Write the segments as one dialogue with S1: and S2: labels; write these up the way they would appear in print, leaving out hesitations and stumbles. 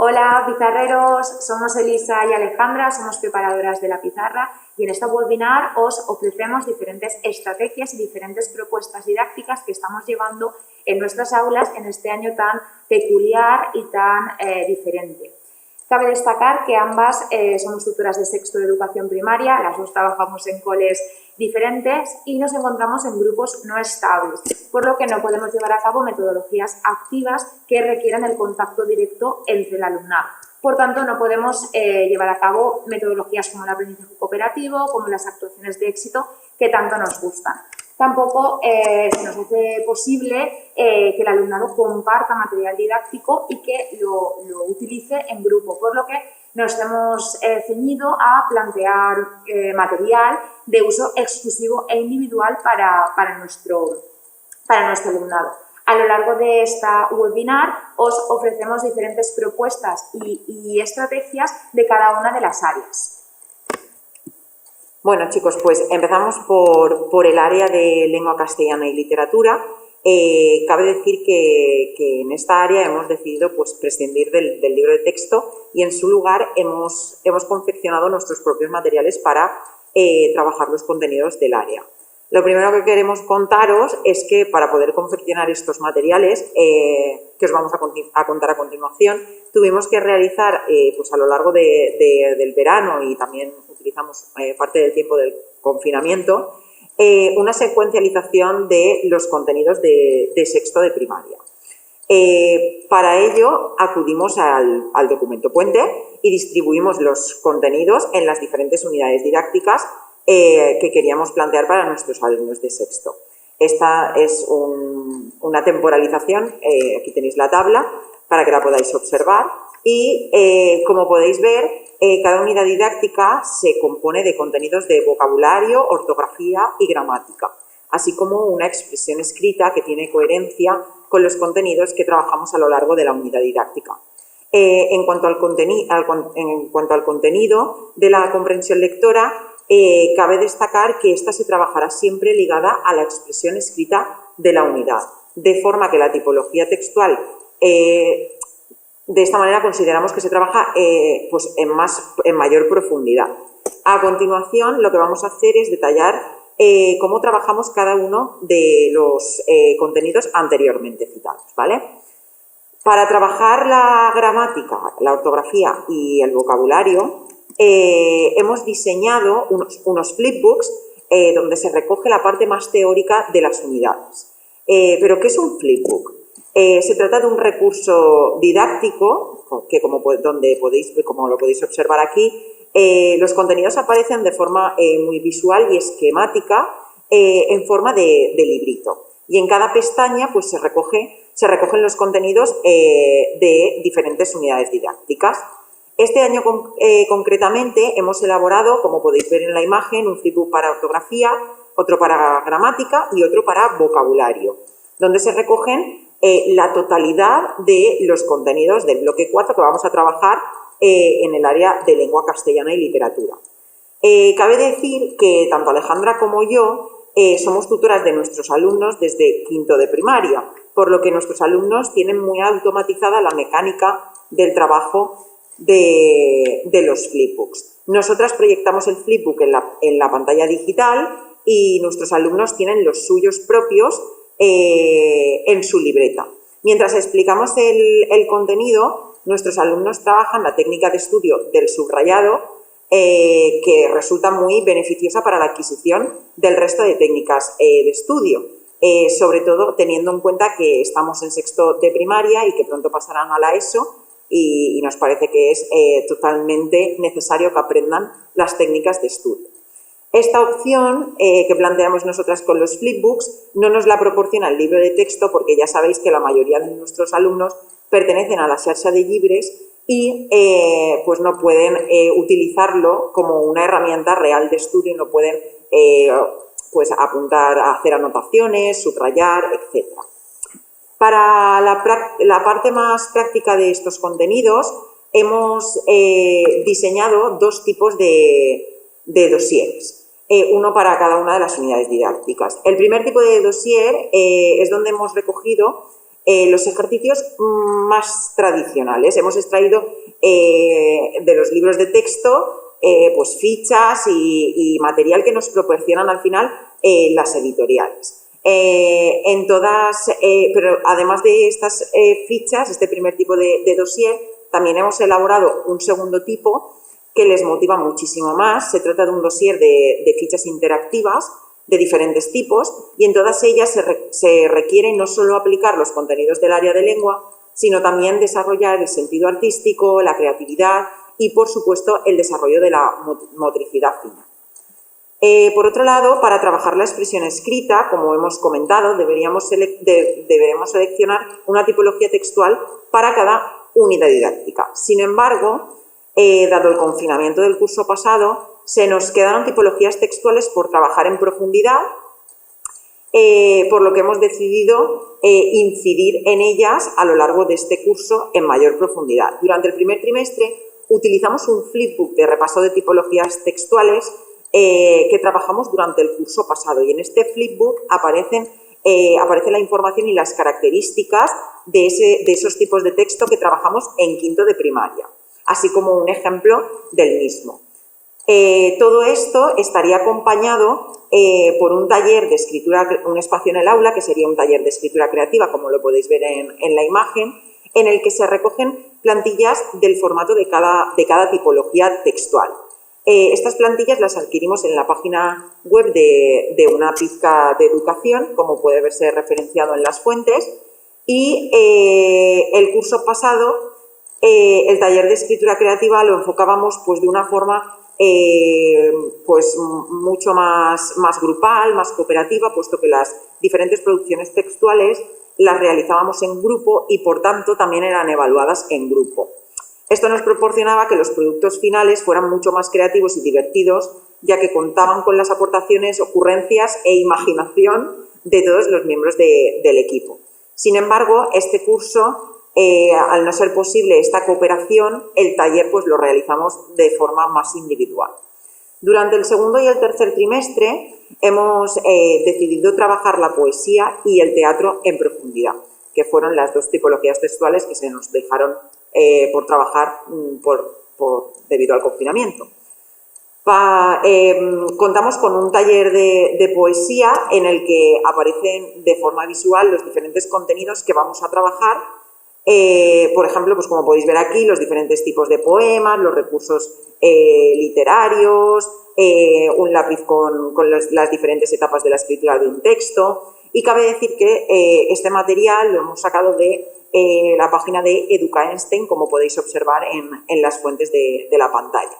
S1: Hola pizarreros, somos Elisa y Alejandra, somos preparadoras de la pizarra y en este webinar os ofrecemos diferentes estrategias y diferentes propuestas didácticas que estamos llevando en nuestras aulas en este año tan peculiar y tan diferente. Cabe destacar que ambas somos tutoras de sexto de educación primaria, las dos trabajamos en coles diferentes y nos encontramos en grupos no estables, por lo que no podemos llevar a cabo metodologías activas que requieran el contacto directo entre el alumnado. Por tanto, no podemos llevar a cabo metodologías como el aprendizaje cooperativo, como las actuaciones de éxito que tanto nos gustan. Tampoco se nos hace posible que el alumnado comparta material didáctico y que lo utilice en grupo, por lo que nos hemos ceñido a plantear material de uso exclusivo e individual para nuestro alumnado. A lo largo de esta webinar os ofrecemos diferentes propuestas y estrategias de cada una de las áreas.
S2: Bueno, chicos, pues empezamos por el área de lengua castellana y literatura. Cabe decir que en esta área hemos decidido pues, prescindir del libro de texto y en su lugar hemos confeccionado nuestros propios materiales para trabajar los contenidos del área. Lo primero que queremos contaros es que para poder confeccionar estos materiales, que os vamos a contar a continuación, tuvimos que realizar pues a lo largo del verano y también utilizamos parte del tiempo del confinamiento, una secuencialización de los contenidos de sexto de primaria. Para ello acudimos al documento puente y distribuimos los contenidos en las diferentes unidades didácticas que queríamos plantear para nuestros alumnos de sexto. Esta es una temporalización, aquí tenéis la tabla para que la podáis observar y como podéis ver, cada unidad didáctica se compone de contenidos de vocabulario, ortografía y gramática, así como una expresión escrita que tiene coherencia con los contenidos que trabajamos a lo largo de la unidad didáctica. En cuanto al contenido de la comprensión lectora, cabe destacar que esta se trabajará siempre ligada a la expresión escrita de la unidad, de forma que la tipología textual, de esta manera consideramos que se trabaja pues en mayor profundidad. A continuación, lo que vamos a hacer es detallar cómo trabajamos cada uno de los contenidos anteriormente citados, ¿vale? Para trabajar la gramática, la ortografía y el vocabulario, hemos diseñado unos flipbooks donde se recoge la parte más teórica de las unidades. ¿Pero qué es un flipbook? Se trata de un recurso didáctico que como lo podéis observar aquí, los contenidos aparecen de forma muy visual y esquemática en forma de librito. Y en cada pestaña pues, se recogen los contenidos de diferentes unidades didácticas. Este año concretamente hemos elaborado, como podéis ver en la imagen, un flipbook para ortografía, otro para gramática y otro para vocabulario, donde se recogen la totalidad de los contenidos del bloque 4 que vamos a trabajar en el área de lengua castellana y literatura. Cabe decir que tanto Alejandra como yo somos tutoras de nuestros alumnos desde quinto de primaria, por lo que nuestros alumnos tienen muy automatizada la mecánica del trabajo de los flipbooks. Nosotras proyectamos el flipbook en la pantalla digital y nuestros alumnos tienen los suyos propios en su libreta. Mientras explicamos el contenido, nuestros alumnos trabajan la técnica de estudio del subrayado, que resulta muy beneficiosa para la adquisición del resto de técnicas de estudio, sobre todo teniendo en cuenta que estamos en sexto de primaria y que pronto pasarán a la ESO y nos parece que es totalmente necesario que aprendan las técnicas de estudio. Esta opción que planteamos nosotras con los flipbooks no nos la proporciona el libro de texto porque ya sabéis que la mayoría de nuestros alumnos pertenecen a la xarxa de llibres y pues no pueden utilizarlo como una herramienta real de estudio y no pueden pues apuntar, hacer anotaciones, subrayar, etc. Para la parte más práctica de estos contenidos hemos diseñado dos tipos de dosieres. Uno para cada una de las unidades didácticas. El primer tipo de dossier es donde hemos recogido los ejercicios más tradicionales. Hemos extraído de los libros de texto pues fichas y material que nos proporcionan al final las editoriales. Pero además de estas fichas, este primer tipo de dossier, también hemos elaborado un segundo tipo que les motiva muchísimo más. Se trata de un dossier de fichas interactivas de diferentes tipos y en todas ellas se requiere no solo aplicar los contenidos del área de lengua, sino también desarrollar el sentido artístico, la creatividad y, por supuesto, el desarrollo de la motricidad fina. Por otro lado, para trabajar la expresión escrita, como hemos comentado, deberemos seleccionar una tipología textual para cada unidad didáctica. Sin embargo, dado el confinamiento del curso pasado, se nos quedaron tipologías textuales por trabajar en profundidad, por lo que hemos decidido incidir en ellas a lo largo de este curso en mayor profundidad. Durante el primer trimestre utilizamos un flipbook de repaso de tipologías textuales que trabajamos durante el curso pasado, y en este flipbook aparece la información y las características de esos tipos de texto que trabajamos en quinto de primaria, así como un ejemplo del mismo. Todo esto estaría acompañado por un taller de escritura, un espacio en el aula, que sería un taller de escritura creativa, como lo podéis ver en la imagen, en el que se recogen plantillas del formato de cada tipología textual. Estas plantillas las adquirimos en la página web de una pizca de educación, como puede verse referenciado en las fuentes, y el curso pasado el taller de escritura creativa lo enfocábamos pues de una forma pues mucho más grupal, más cooperativa, puesto que las diferentes producciones textuales las realizábamos en grupo y, por tanto, también eran evaluadas en grupo. Esto nos proporcionaba que los productos finales fueran mucho más creativos y divertidos, ya que contaban con las aportaciones, ocurrencias e imaginación de todos los miembros del equipo. Sin embargo, este curso, al no ser posible esta cooperación, el taller pues lo realizamos de forma más individual. Durante el segundo y el tercer trimestre hemos decidido trabajar la poesía y el teatro en profundidad, que fueron las dos tipologías textuales que se nos dejaron por trabajar debido al confinamiento. Contamos con un taller de poesía en el que aparecen de forma visual los diferentes contenidos que vamos a trabajar. Por ejemplo, pues como podéis ver aquí, los diferentes tipos de poemas, los recursos literarios, un lápiz con las diferentes etapas de la escritura de un texto. Y cabe decir que este material lo hemos sacado de la página de Educaenstein, como podéis observar en las fuentes de la pantalla.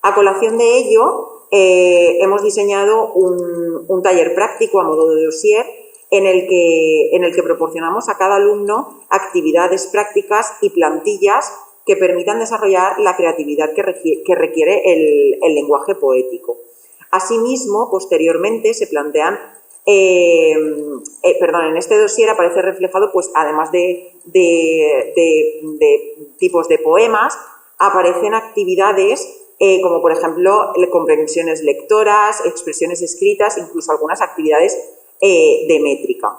S2: A colación de ello, hemos diseñado un taller práctico a modo de dossier en el que proporcionamos a cada alumno actividades prácticas y plantillas que permitan desarrollar la creatividad que requiere el lenguaje poético. Asimismo, posteriormente se plantean, en este dossier aparece reflejado, pues además de tipos de poemas, aparecen actividades como por ejemplo comprensiones lectoras, expresiones escritas, incluso algunas actividades de métrica.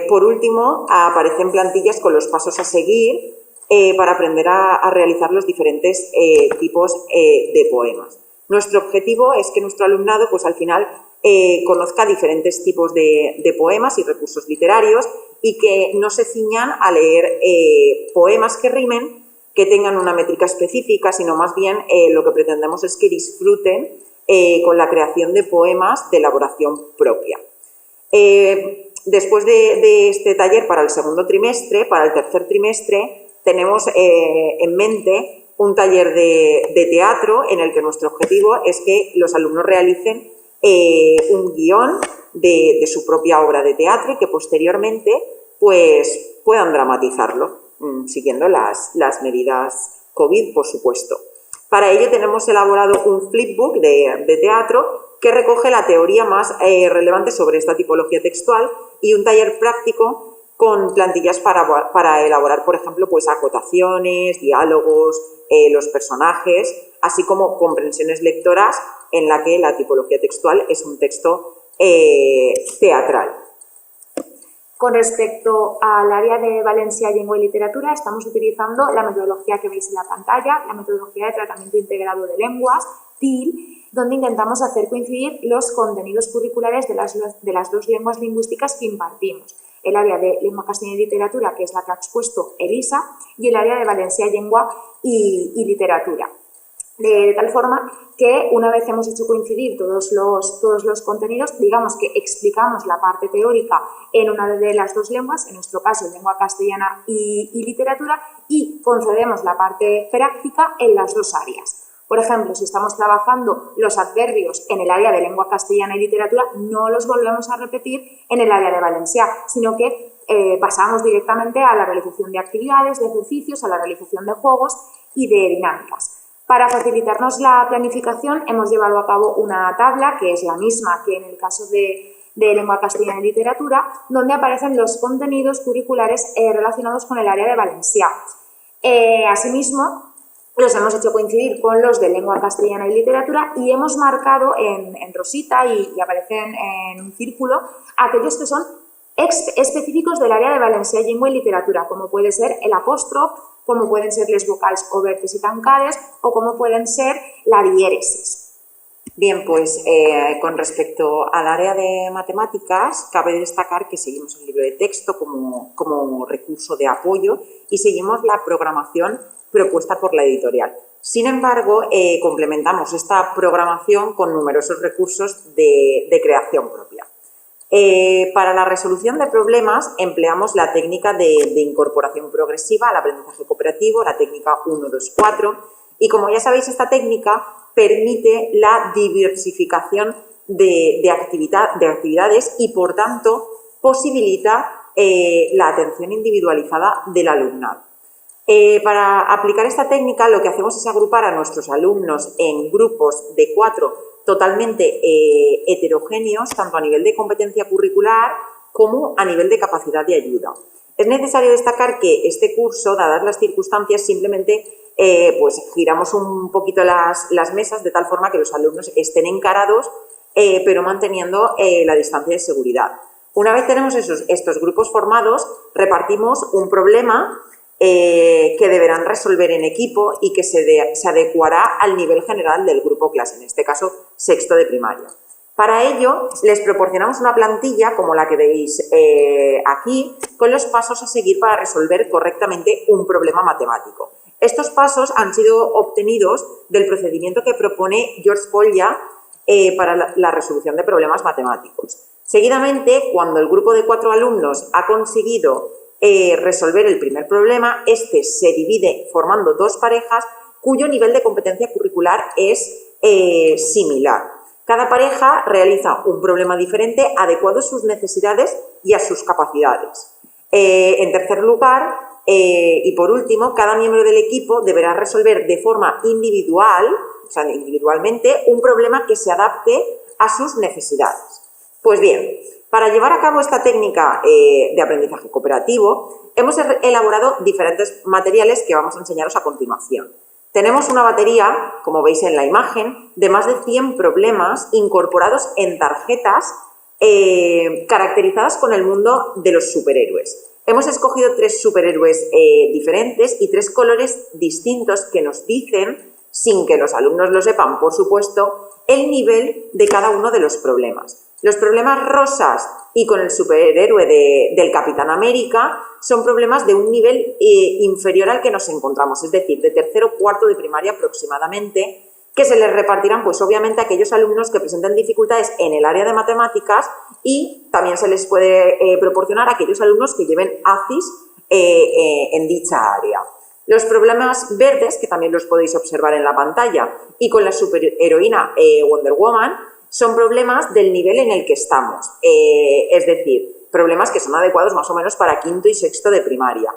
S2: Por último, aparecen plantillas con los pasos a seguir para aprender a realizar los diferentes tipos de poemas. Nuestro objetivo es que nuestro alumnado, pues al final, conozca diferentes tipos de poemas y recursos literarios y que no se ciñan a leer poemas que rimen, que tengan una métrica específica, sino más bien lo que pretendemos es que disfruten con la creación de poemas de elaboración propia. Después de este taller para el segundo trimestre, para el tercer trimestre, tenemos en mente un taller de teatro en el que nuestro objetivo es que los alumnos realicen un guión de su propia obra de teatro y que posteriormente pues, puedan dramatizarlo, siguiendo las medidas COVID, por supuesto. Para ello tenemos elaborado un flipbook de teatro que recoge la teoría más relevante sobre esta tipología textual y un taller práctico con plantillas para elaborar, por ejemplo, pues acotaciones, diálogos, los personajes, así como comprensiones lectoras en la que la tipología textual es un texto teatral.
S1: Con respecto al área de Valencia, Lengua y Literatura, estamos utilizando la metodología que veis en la pantalla, la metodología de tratamiento integrado de lenguas, TIL, donde intentamos hacer coincidir los contenidos curriculares de las dos lenguas lingüísticas que impartimos. El área de Lengua Castellana y Literatura, que es la que ha expuesto Elisa, y el área de Valencia, Lengua y Literatura. De tal forma que una vez hemos hecho coincidir todos los contenidos, digamos que explicamos la parte teórica en una de las dos lenguas, en nuestro caso lengua castellana y literatura, y concedemos la parte práctica en las dos áreas. Por ejemplo, si estamos trabajando los adverbios en el área de lengua castellana y literatura, no los volvemos a repetir en el área de Valencia, sino que pasamos directamente a la realización de actividades, de ejercicios, a la realización de juegos y de dinámicas. Para facilitarnos la planificación hemos llevado a cabo una tabla que es la misma que en el caso de lengua castellana y literatura, donde aparecen los contenidos curriculares relacionados con el área de Valencia. Asimismo, los hemos hecho coincidir con los de lengua castellana y literatura y hemos marcado en rosita y aparecen en un círculo aquellos que son específicos del área de Valencia, Lengua y Literatura, como puede ser el apóstrof, como pueden ser les vocals obertes y tancades o como pueden ser la diéresis.
S2: Bien, pues con respecto al área de matemáticas, cabe destacar que seguimos el libro de texto como recurso de apoyo y seguimos la programación propuesta por la editorial. Sin embargo, complementamos esta programación con numerosos recursos de creación propia. Para la resolución de problemas empleamos la técnica de incorporación progresiva al aprendizaje cooperativo, la técnica 1-2-4, y como ya sabéis, esta técnica permite la diversificación de actividades y, por tanto, posibilita la atención individualizada del alumnado. Para aplicar esta técnica lo que hacemos es agrupar a nuestros alumnos en grupos de 4 totalmente heterogéneos, tanto a nivel de competencia curricular como a nivel de capacidad de ayuda. Es necesario destacar que este curso, dadas las circunstancias, simplemente pues giramos un poquito las mesas de tal forma que los alumnos estén encarados, pero manteniendo la distancia de seguridad. Una vez tenemos estos grupos formados, repartimos un problema que deberán resolver en equipo y que se adecuará al nivel general del grupo clase, en este caso sexto de primaria. Para ello, les proporcionamos una plantilla, como la que veis aquí, con los pasos a seguir para resolver correctamente un problema matemático. Estos pasos han sido obtenidos del procedimiento que propone George Polya para la resolución de problemas matemáticos. Seguidamente, cuando el grupo de 4 alumnos ha conseguido resolver el primer problema, este se divide formando 2 parejas cuyo nivel de competencia curricular es similar. Cada pareja realiza un problema diferente adecuado a sus necesidades y a sus capacidades. En tercer lugar, y por último, cada miembro del equipo deberá resolver de forma individual, o sea, individualmente, un problema que se adapte a sus necesidades. Pues bien, para llevar a cabo esta técnica de aprendizaje cooperativo, hemos elaborado diferentes materiales que vamos a enseñaros a continuación. Tenemos una batería, como veis en la imagen, de más de 100 problemas incorporados en tarjetas caracterizadas con el mundo de los superhéroes. Hemos escogido 3 superhéroes diferentes y 3 colores distintos que nos dicen, sin que los alumnos lo sepan, por supuesto, el nivel de cada uno de los problemas. Los problemas rosas y con el superhéroe del Capitán América son problemas de un nivel inferior al que nos encontramos, es decir, de tercero o cuarto de primaria aproximadamente, que se les repartirán pues obviamente a aquellos alumnos que presenten dificultades en el área de matemáticas y también se les puede proporcionar a aquellos alumnos que lleven ACIS en dicha área. Los problemas verdes, que también los podéis observar en la pantalla, y con la superheroína Wonder Woman, son problemas del nivel en el que estamos, es decir, problemas que son adecuados más o menos para quinto y sexto de primaria,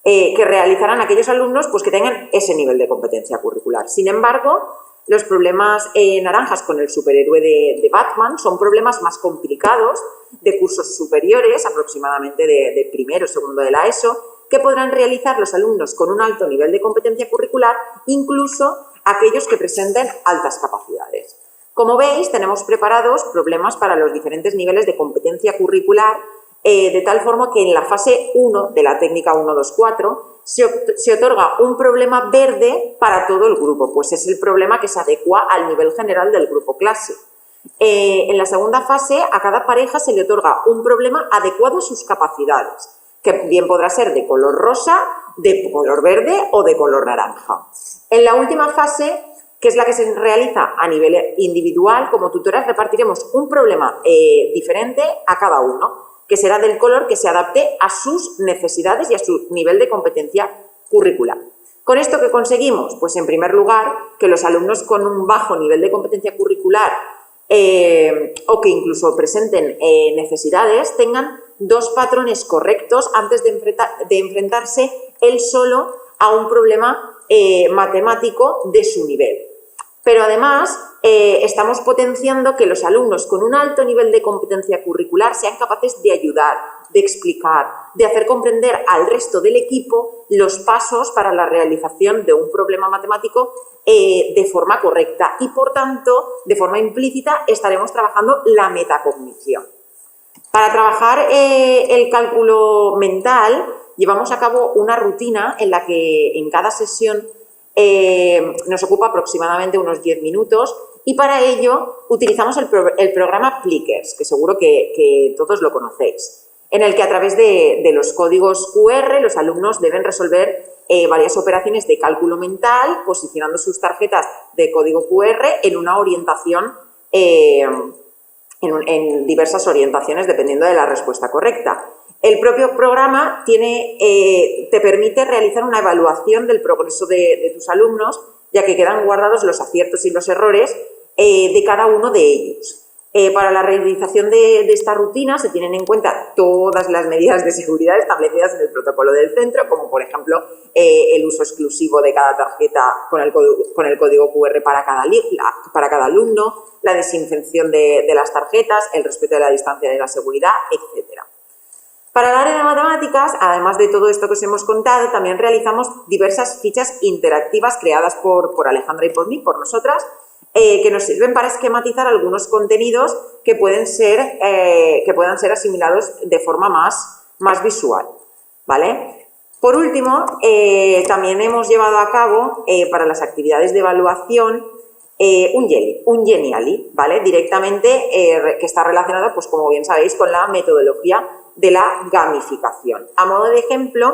S2: que realizarán aquellos alumnos pues, que tengan ese nivel de competencia curricular. Sin embargo, los problemas naranjas con el superhéroe de Batman son problemas más complicados, de cursos superiores, aproximadamente de primero o segundo de la ESO, que podrán realizar los alumnos con un alto nivel de competencia curricular, incluso aquellos que presenten altas capacidades. Como veis, tenemos preparados problemas para los diferentes niveles de competencia curricular de tal forma que en la fase 1 de la técnica 1-2-4 se otorga un problema verde para todo el grupo, pues es el problema que se adecua al nivel general del grupo clase. En la segunda fase, a cada pareja se le otorga un problema adecuado a sus capacidades, que bien podrá ser de color rosa, de color verde o de color naranja. En la última fase, que es la que se realiza a nivel individual, como tutoras repartiremos un problema diferente a cada uno, que será del color que se adapte a sus necesidades y a su nivel de competencia curricular. ¿Con esto qué conseguimos? Pues en primer lugar, que los alumnos con un bajo nivel de competencia curricular o que incluso presenten necesidades tengan dos patrones correctos antes de enfrentarse él solo a un problema matemático de su nivel. Pero además estamos potenciando que los alumnos con un alto nivel de competencia curricular sean capaces de ayudar, de explicar, de hacer comprender al resto del equipo los pasos para la realización de un problema matemático de forma correcta y, por tanto, de forma implícita estaremos trabajando la metacognición. Para trabajar el cálculo mental llevamos a cabo una rutina en la que en cada sesión nos ocupa aproximadamente unos 10 minutos y para ello utilizamos el programa Plickers, que seguro que todos lo conocéis, en el que a través de los códigos QR los alumnos deben resolver varias operaciones de cálculo mental posicionando sus tarjetas de código QR en una orientación, en diversas orientaciones dependiendo de la respuesta correcta. El propio programa te permite realizar una evaluación del progreso de tus alumnos, ya que quedan guardados los aciertos y los errores de cada uno de ellos. Para la realización de esta rutina se tienen en cuenta todas las medidas de seguridad establecidas en el protocolo del centro, como por ejemplo el uso exclusivo de cada tarjeta con el código QR para cada alumno, la desinfección de las tarjetas, el respeto de la distancia de la seguridad, etc. Para el área de matemáticas, además de todo esto que os hemos contado, también realizamos diversas fichas interactivas creadas por Alejandra y por mí, por nosotras, que nos sirven para esquematizar algunos contenidos que puedan ser asimilados de forma más visual, ¿vale? Por último, también hemos llevado a cabo para las actividades de evaluación un Genially, ¿vale? Directamente que está relacionado, pues como bien sabéis, con la metodología de la gamificación. A modo de ejemplo,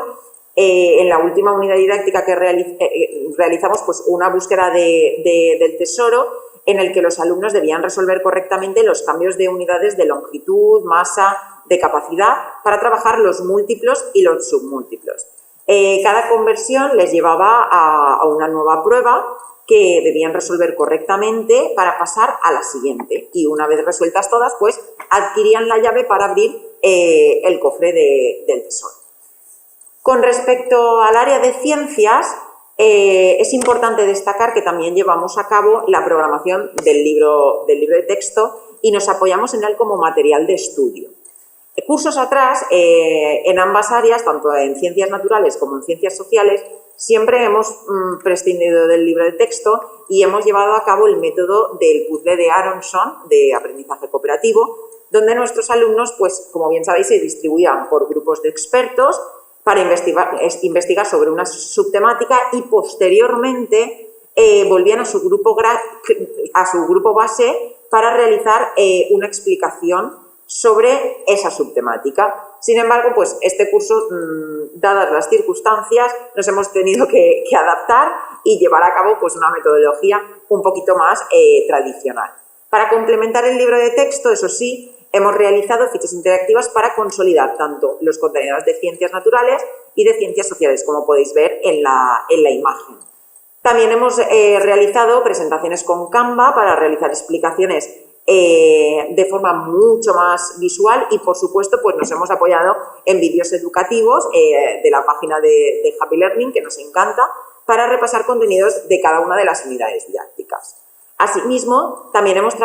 S2: en la última unidad didáctica que realizamos pues una búsqueda del tesoro en el que los alumnos debían resolver correctamente los cambios de unidades de longitud, masa, de capacidad para trabajar los múltiplos y los submúltiplos. Cada conversión les llevaba a una nueva prueba que debían resolver correctamente para pasar a la siguiente y una vez resueltas todas pues adquirían la llave para abrir el cofre del tesoro. Con respecto al área de ciencias, es importante destacar que también llevamos a cabo la programación del libro de texto y nos apoyamos en él como material de estudio. Cursos atrás, en ambas áreas, tanto en ciencias naturales como en ciencias sociales, siempre hemos prescindido del libro de texto y hemos llevado a cabo el método del puzzle de Aronson, de aprendizaje cooperativo, donde nuestros alumnos, pues como bien sabéis, se distribuían por grupos de expertos para investigar sobre una subtemática y posteriormente volvían a su grupo base para realizar una explicación sobre esa subtemática. Sin embargo, pues este curso, dadas las circunstancias, nos hemos tenido que adaptar y llevar a cabo pues una metodología un poquito más tradicional. Para complementar el libro de texto, eso sí, hemos realizado fichas interactivas para consolidar tanto los contenidos de ciencias naturales y de ciencias sociales, como podéis ver en la imagen. También hemos realizado presentaciones con Canva para realizar explicaciones de forma mucho más visual y, por supuesto, pues nos hemos apoyado en vídeos educativos de la página de Happy Learning, que nos encanta, para repasar contenidos de cada una de las unidades didácticas. Asimismo, también hemos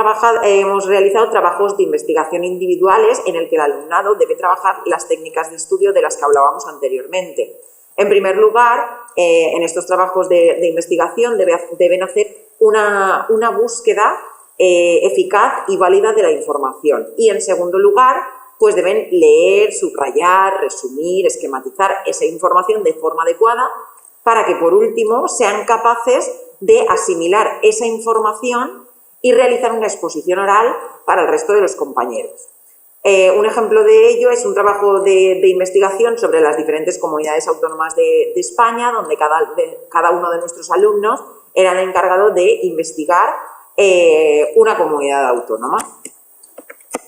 S2: realizado trabajos de investigación individuales en el que el alumnado debe trabajar las técnicas de estudio de las que hablábamos anteriormente. En primer lugar, en estos trabajos de investigación deben hacer una búsqueda eficaz y válida de la información. Y en segundo lugar, pues deben leer, subrayar, resumir, esquematizar esa información de forma adecuada para que, por último, sean capaces de asimilar esa información y realizar una exposición oral para el resto de los compañeros. Un ejemplo de ello es un trabajo de investigación sobre las diferentes comunidades autónomas de España, donde cada uno de nuestros alumnos era el encargado de investigar una comunidad autónoma.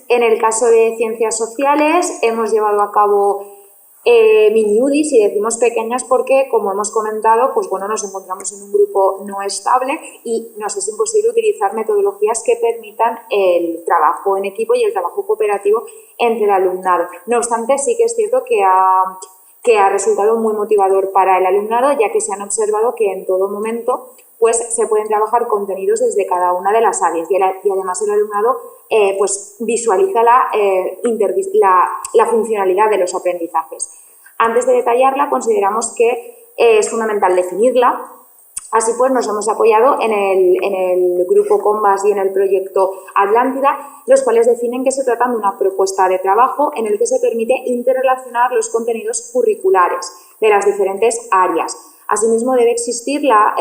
S1: En el caso de ciencias sociales hemos llevado a cabo mini UDIs, y decimos pequeñas porque, como hemos comentado, pues bueno, nos encontramos en un grupo no estable y nos es imposible utilizar metodologías que permitan el trabajo en equipo y el trabajo cooperativo entre el alumnado. No obstante, sí que es cierto que ha resultado muy motivador para el alumnado, ya que se han observado que en todo momento pues se pueden trabajar contenidos desde cada una de las áreas, y además el alumnado pues visualiza la funcionalidad de los aprendizajes. Antes de detallarla, consideramos que es fundamental definirla. Así pues, nos hemos apoyado en el grupo Combas y en el proyecto Atlántida, los cuales definen que se trata de una propuesta de trabajo en el que se permite interrelacionar los contenidos curriculares de las diferentes áreas. Asimismo, debe existir la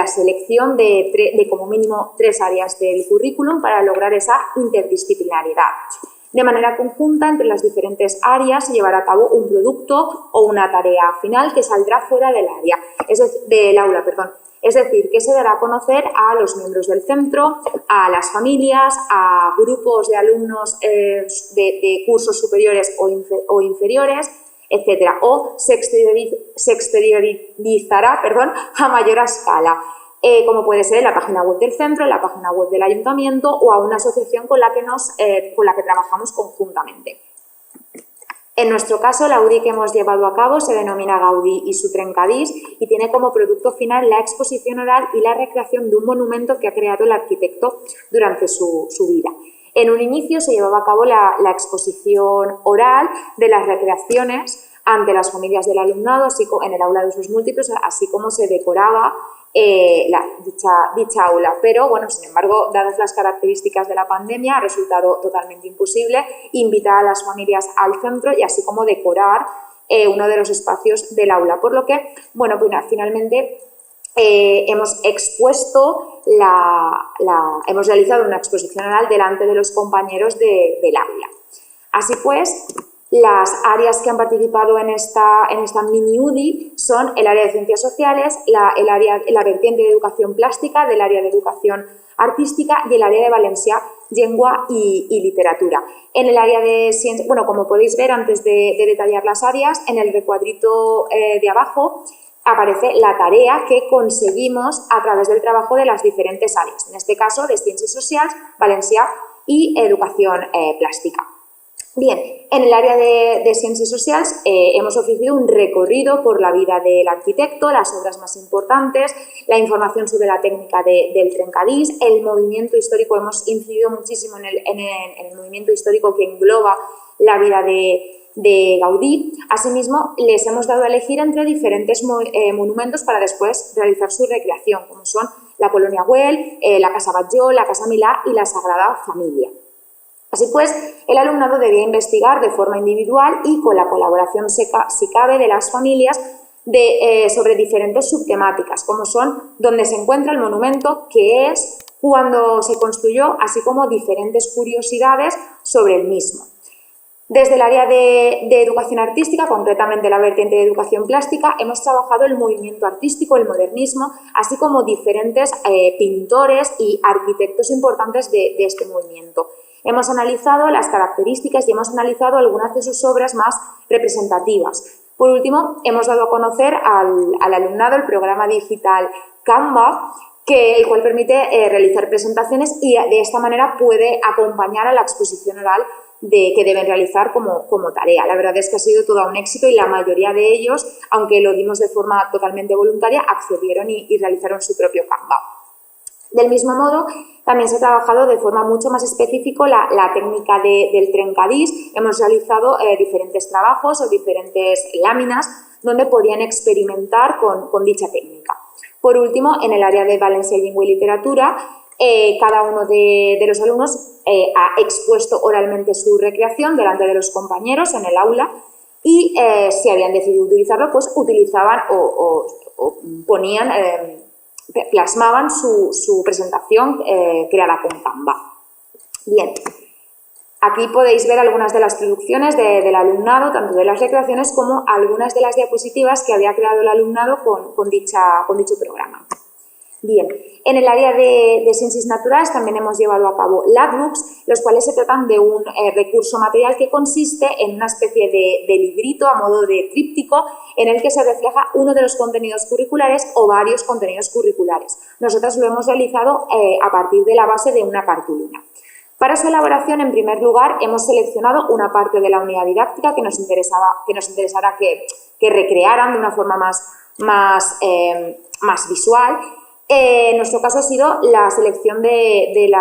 S1: selección de como mínimo 3 áreas del currículum para lograr esa interdisciplinaridad. De manera conjunta, entre las diferentes áreas se llevará a cabo un producto o una tarea final que saldrá fuera del aula. Es decir, que se dará a conocer a los miembros del centro, a las familias, a grupos de alumnos de cursos superiores o inferiores, etcétera, o se exteriorizará a mayor escala, como puede ser en la página web del centro, en la página web del ayuntamiento o a una asociación con la que trabajamos conjuntamente. En nuestro caso, la UDI que hemos llevado a cabo se denomina Gaudí y su trencadís y tiene como producto final la exposición oral y la recreación de un monumento que ha creado el arquitecto durante su vida. En un inicio se llevaba a cabo la exposición oral de las recreaciones ante las familias del alumnado, así como en el aula de usos múltiples, así como se decoraba dicha aula. Pero, bueno, sin embargo, dadas las características de la pandemia, ha resultado totalmente imposible invitar a las familias al centro y así como decorar uno de los espacios del aula. Por lo que, bueno, pues finalmente hemos realizado una exposición oral delante de los compañeros del aula. Así pues, las áreas que han participado en esta mini UDI son el área de ciencias sociales, la vertiente de educación plástica, del área de educación artística y el área de Valencià, Llengua y literatura. En el área de ciencias, bueno, como podéis ver, antes de detallar las áreas, en el recuadrito de abajo aparece la tarea que conseguimos a través del trabajo de las diferentes áreas, en este caso de ciencias sociales, Valencià y educación plástica. Bien, en el área de ciencias sociales hemos ofrecido un recorrido por la vida del arquitecto, las obras más importantes, la información sobre la técnica del trencadís, el movimiento histórico. Hemos incidido muchísimo en el movimiento histórico que engloba la vida de Gaudí. Asimismo, les hemos dado a elegir entre diferentes monumentos para después realizar su recreación, como son la Colonia Güell, la Casa Batlló, la Casa Milà y la Sagrada Familia. Así pues, el alumnado debía investigar de forma individual y con la colaboración, si cabe, de las familias sobre diferentes subtemáticas, como son dónde se encuentra el monumento, qué es, cuándo se construyó, así como diferentes curiosidades sobre el mismo. Desde el área de educación artística, concretamente la vertiente de educación plástica, hemos trabajado el movimiento artístico, el modernismo, así como diferentes pintores y arquitectos importantes de este movimiento. Hemos analizado las características y hemos analizado algunas de sus obras más representativas. Por último, hemos dado a conocer al alumnado el programa digital Canva, el cual permite realizar presentaciones y de esta manera puede acompañar a la exposición oral que deben realizar como tarea. La verdad es que ha sido todo un éxito y la mayoría de ellos, aunque lo dimos de forma totalmente voluntaria, accedieron y realizaron su propio Canva. Del mismo modo, también se ha trabajado de forma mucho más específica la técnica del trencadís. Hemos realizado diferentes trabajos o diferentes láminas donde podían experimentar con dicha técnica. Por último, en el área de Valencià, Llengua y Literatura, cada uno de los alumnos ha expuesto oralmente su recreación delante de los compañeros en el aula y si habían decidido utilizarlo, pues utilizaban o ponían, plasmaban su presentación creada con Canva. Bien, aquí podéis ver algunas de las producciones del alumnado, tanto de las recreaciones como algunas de las diapositivas que había creado el alumnado con dicho programa. Bien, en el área de ciencias naturales también hemos llevado a cabo labbooks, los cuales se tratan de un recurso material que consiste en una especie de librito a modo de tríptico en el que se refleja uno de los contenidos curriculares o varios contenidos curriculares. Nosotros lo hemos realizado a partir de la base de una cartulina. Para su elaboración, en primer lugar, hemos seleccionado una parte de la unidad didáctica que nos interesara que recrearan de una forma más visual. En nuestro caso ha sido la selección del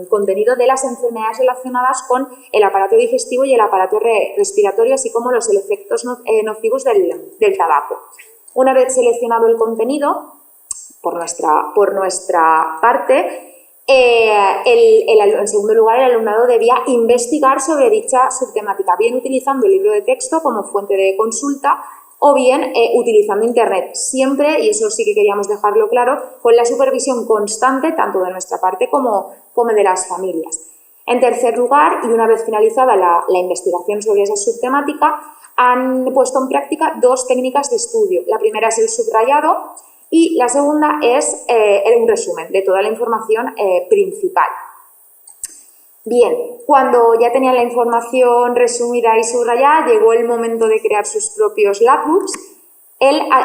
S1: contenido de las enfermedades relacionadas con el aparato digestivo y el aparato respiratorio, así como los efectos nocivos del tabaco. Una vez seleccionado el contenido, por nuestra parte, en segundo lugar, el alumnado debía investigar sobre dicha subtemática, bien utilizando el libro de texto como fuente de consulta o bien utilizando Internet, siempre, y eso sí que queríamos dejarlo claro, con la supervisión constante tanto de nuestra parte como de las familias. En tercer lugar, y una vez finalizada la investigación sobre esa subtemática, han puesto en práctica dos técnicas de estudio. La primera es el subrayado y la segunda es un resumen de toda la información principal. Bien, cuando ya tenían la información resumida y subrayada, llegó el momento de crear sus propios labbooks.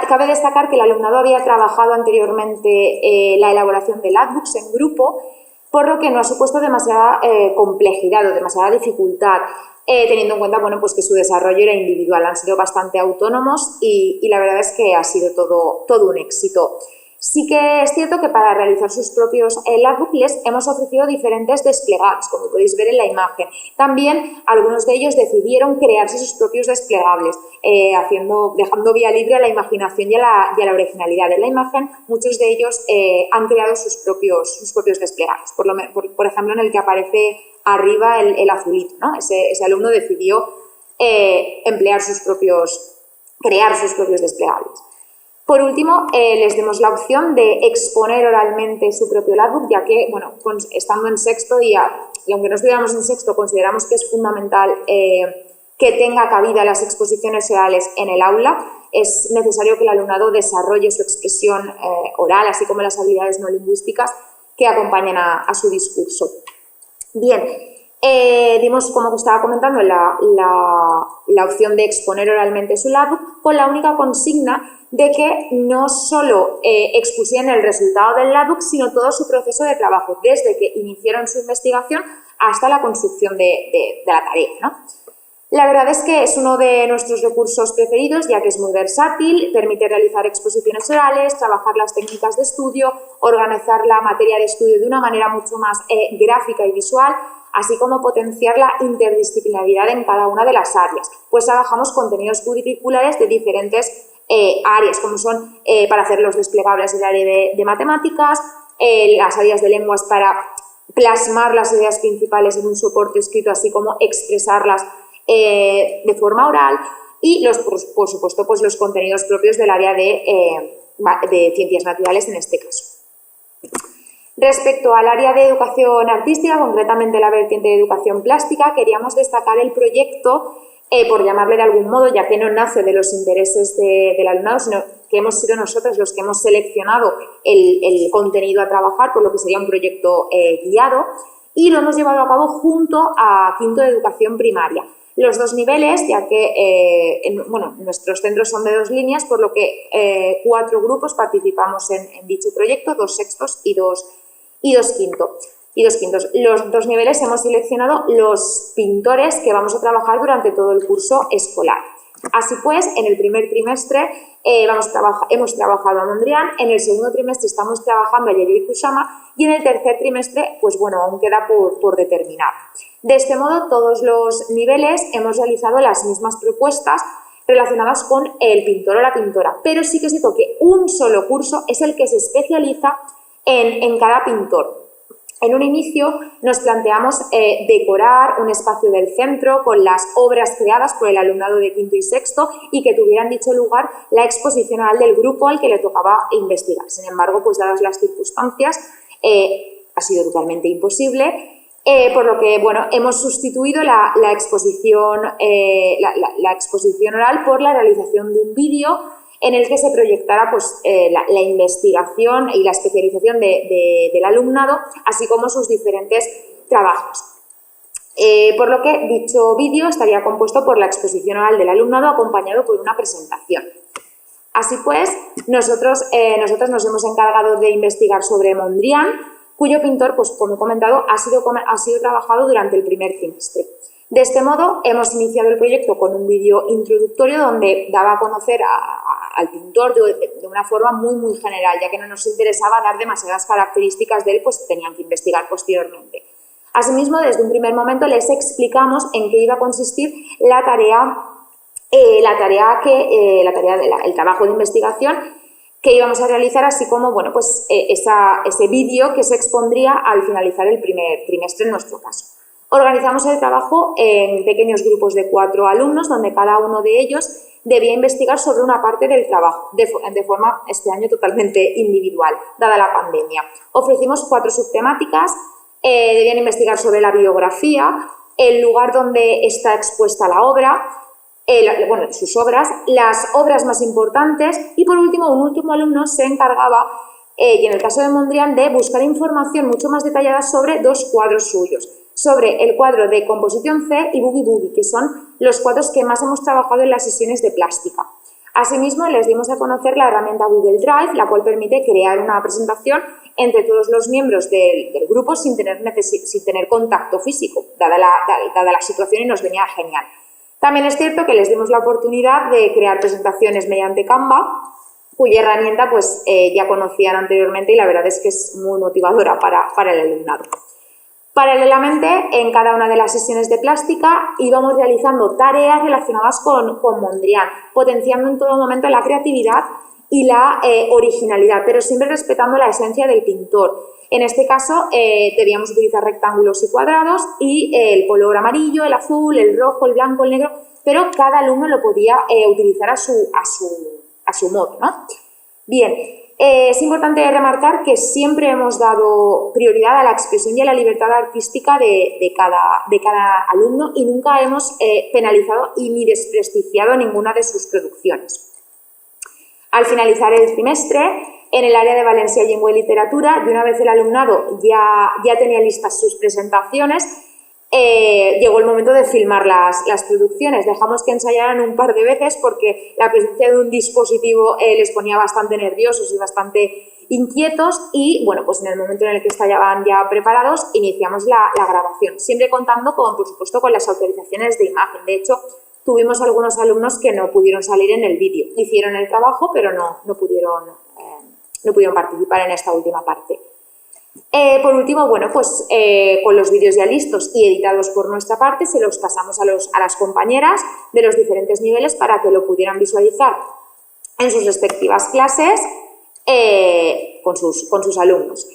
S1: Cabe destacar que el alumnado había trabajado anteriormente la elaboración de labbooks en grupo, por lo que no ha supuesto demasiada complejidad o demasiada dificultad, teniendo en cuenta pues que su desarrollo era individual. Han sido bastante autónomos y la verdad es que ha sido todo un éxito. Sí que es cierto que para realizar sus propios labbooks les hemos ofrecido diferentes desplegables, como podéis ver en la imagen. También algunos de ellos decidieron crearse sus propios desplegables, dejando vía libre a la imaginación y a la originalidad. En la imagen, muchos de ellos han creado sus propios desplegables. Por ejemplo, en el que aparece arriba el azulito, ¿no? Ese alumno decidió crear sus propios desplegables. Por último, les demos la opción de exponer oralmente su propio labook, ya que, estando en sexto y aunque no estuviéramos en sexto, consideramos que es fundamental que tenga cabida las exposiciones orales en el aula. Es necesario que el alumnado desarrolle su expresión oral, así como las habilidades no lingüísticas que acompañan a su discurso. Bien, dimos, como estaba comentando, la opción de exponer oralmente su labook con la única consigna de que no solo expusieran el resultado del labook, sino todo su proceso de trabajo, desde que iniciaron su investigación hasta la construcción de la tarea, ¿no? La verdad es que es uno de nuestros recursos preferidos, ya que es muy versátil, permite realizar exposiciones orales, trabajar las técnicas de estudio, organizar la materia de estudio de una manera mucho más gráfica y visual, así como potenciar la interdisciplinaridad en cada una de las áreas, pues trabajamos contenidos curriculares de diferentes áreas, como son para hacer los desplegables del área de matemáticas, las áreas de lenguas para plasmar las ideas principales en un soporte escrito, así como expresarlas de forma oral, y por supuesto pues los contenidos propios del área de ciencias naturales en este caso. Respecto al área de educación artística, concretamente la vertiente de educación plástica, queríamos destacar el proyecto, por llamarle de algún modo, ya que no nace de los intereses del alumnado, sino que hemos sido nosotros los que hemos seleccionado el contenido a trabajar, por lo que sería un proyecto guiado, y lo hemos llevado a cabo junto a quinto de educación primaria. Los dos niveles, ya que nuestros centros son de 2 líneas, por lo que 4 grupos participamos en dicho proyecto, 2 sextos y dos quintos. Los 2 niveles hemos seleccionado los pintores que vamos a trabajar durante todo el curso escolar. Así pues, en el primer trimestre hemos trabajado a Mondrian, en el segundo trimestre estamos trabajando a Yayoi Kusama y en el tercer trimestre, pues bueno, aún queda por determinar. De este modo, todos los niveles hemos realizado las mismas propuestas relacionadas con el pintor o la pintora, pero sí que es cierto que un solo curso es el que se especializa en cada pintor. En un inicio nos planteamos decorar un espacio del centro con las obras creadas por el alumnado de quinto y sexto y que tuviera en dicho lugar la exposición oral del grupo al que le tocaba investigar. Sin embargo, pues dadas las circunstancias, ha sido totalmente imposible. Por lo que, bueno, hemos sustituido la exposición oral por la realización de un vídeo en el que se proyectara pues, la investigación y la especialización del alumnado, así como sus diferentes trabajos. Por lo que dicho vídeo estaría compuesto por la exposición oral del alumnado acompañado por una presentación. Así pues, nosotros nos hemos encargado de investigar sobre Mondrian, cuyo pintor, pues como he comentado, ha sido trabajado durante el primer trimestre. De este modo, hemos iniciado el proyecto con un vídeo introductorio donde daba a conocer al pintor de una forma muy general, ya que no nos interesaba dar demasiadas características de él, pues tenían que investigar posteriormente. Asimismo, desde un primer momento les explicamos en qué iba a consistir el trabajo de investigación que íbamos a realizar, así como bueno, pues, ese vídeo que se expondría al finalizar el primer trimestre en nuestro caso. Organizamos el trabajo en pequeños grupos de 4 alumnos, donde cada uno de ellos debía investigar sobre una parte del trabajo, de forma este año totalmente individual, dada la pandemia. Ofrecimos 4 subtemáticas, debían investigar sobre la biografía, el lugar donde está expuesta la obra, sus obras, las obras más importantes y, por último, un último alumno se encargaba, y en el caso de Mondrian, de buscar información mucho más detallada sobre 2 cuadros suyos, sobre el cuadro de Composición C y Boogie Boogie, que son los cuadros que más hemos trabajado en las sesiones de plástica. Asimismo, les dimos a conocer la herramienta Google Drive, la cual permite crear una presentación entre todos los miembros del grupo sin tener contacto físico, dada la situación, y nos venía genial. También es cierto que les dimos la oportunidad de crear presentaciones mediante Canva, cuya herramienta pues, ya conocían anteriormente y la verdad es que es muy motivadora para el alumnado. Paralelamente, en cada una de las sesiones de plástica íbamos realizando tareas relacionadas con Mondrian, potenciando en todo momento la creatividad y la originalidad, pero siempre respetando la esencia del pintor. En este caso, debíamos utilizar rectángulos y cuadrados y el color amarillo, el azul, el rojo, el blanco, el negro, pero cada alumno lo podía utilizar a su modo, ¿no? Bien, es importante remarcar que siempre hemos dado prioridad a la expresión y a la libertad artística de cada alumno y nunca hemos penalizado ni desprestigiado ninguna de sus producciones. Al finalizar el trimestre, en el área de Valencia, Llengua y Literatura, y una vez el alumnado ya tenía listas sus presentaciones, llegó el momento de filmar las producciones. Dejamos que ensayaran un par de veces porque la presencia de un dispositivo les ponía bastante nerviosos y bastante inquietos y, bueno, pues en el momento en el que estaban ya preparados, iniciamos la grabación, siempre contando, por supuesto, con las autorizaciones de imagen. De hecho, tuvimos algunos alumnos que no pudieron salir en el vídeo. Hicieron el trabajo, pero no pudieron participar en esta última parte. Por último, bueno, pues con los vídeos ya listos y editados por nuestra parte, se los pasamos a las compañeras de los diferentes niveles para que lo pudieran visualizar en sus respectivas clases con sus alumnos.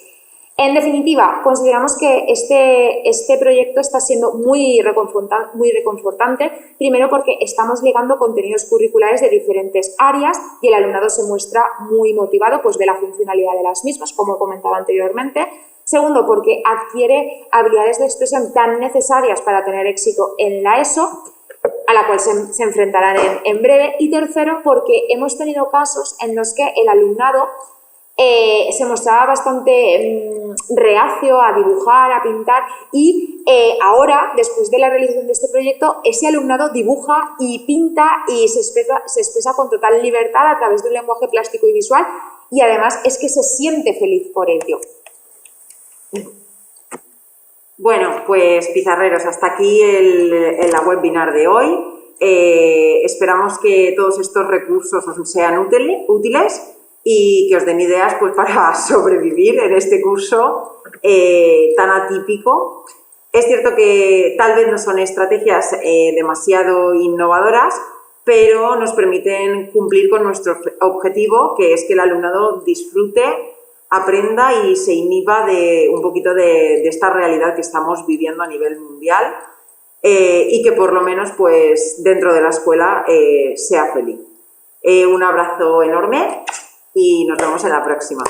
S1: En definitiva, consideramos que este proyecto está siendo muy reconfortante, primero porque estamos ligando contenidos curriculares de diferentes áreas y el alumnado se muestra muy motivado, pues ve la funcionalidad de las mismas, como he comentado anteriormente. Segundo, porque adquiere habilidades de expresión tan necesarias para tener éxito en la ESO, a la cual se enfrentarán en breve. Y tercero, porque hemos tenido casos en los que el alumnado se mostraba bastante reacio a dibujar, a pintar y ahora, después de la realización de este proyecto, ese alumnado dibuja y pinta y se expresa con total libertad a través de un lenguaje plástico y visual y además es que se siente feliz por ello.
S2: Bueno, pues pizarreros, hasta aquí el webinar de hoy. Esperamos que todos estos recursos os sean útiles y que os den ideas pues, para sobrevivir en este curso tan atípico. Es cierto que tal vez no son estrategias demasiado innovadoras, pero nos permiten cumplir con nuestro objetivo, que es que el alumnado disfrute aprenda y se inhiba de un poquito de esta realidad que estamos viviendo a nivel mundial y que por lo menos pues dentro de la escuela sea feliz. Un abrazo enorme y nos vemos en la próxima.